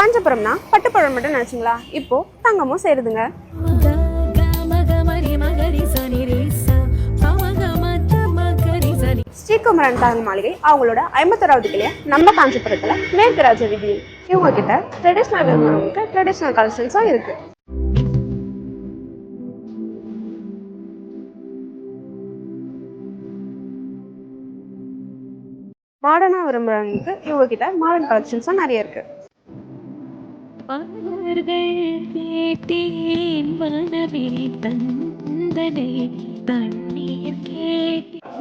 காஞ்சிபுரம்னா பட்டுப்புடவை மட்டும் நினைச்சிங்களா? இப்போ தங்கமும் சேருதுங்க. ஸ்ரீகுமரன் தங்க மாளிகை அவங்களோட 51வது கிளைய நம்ம காஞ்சிபுரத்துல மேற்கு ராஜ வீதியில். இவங்க கிட்ட ட்ரெடிஷ்னல் கலெக்ஷன்ஸும் இருக்கு. மாடர்னா விரும்புறவங்களுக்கு இவங்க கிட்ட மாடர்ன் கலெக்ஷன்ஸும் நிறைய இருக்கு.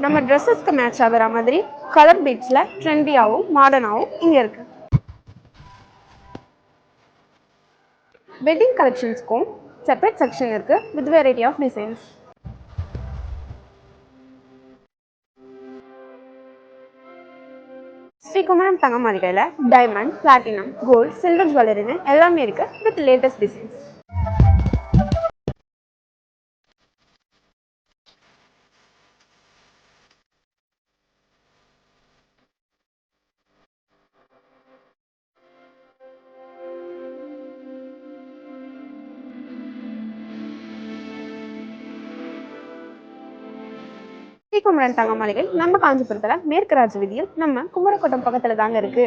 நம்ம ட்ரெஸ்ஸஸ்க்கு மேட்ச் ஆகிற மாதிரி கலர் பீட்ஸ்ல ட்ரெண்டியாகவும் மாடர்னாகவும் இங்க இருக்கு. வெட்டிங் கலெக்ஷன்ஸ்க்கும் செப்பரேட் செக்ஷன் இருக்கு with variety of designs. Sreekumaran தங்க மாளிகையில் டைமண்ட், பிளாட்டினம், கோல்டு, சில்வர் ஜுவல்லரின்னு எல்லாமே இருக்கு வித் லேட்டஸ்ட் டிசைன்ஸ். ஸ்ரீகுமரன் தங்க மாளிகை நம்ம காஞ்சிபுரத்துல மேற்கு ராஜ வீதியில் நம்ம குமரக்கோட்டம் பக்கத்துல தாங்க இருக்கு.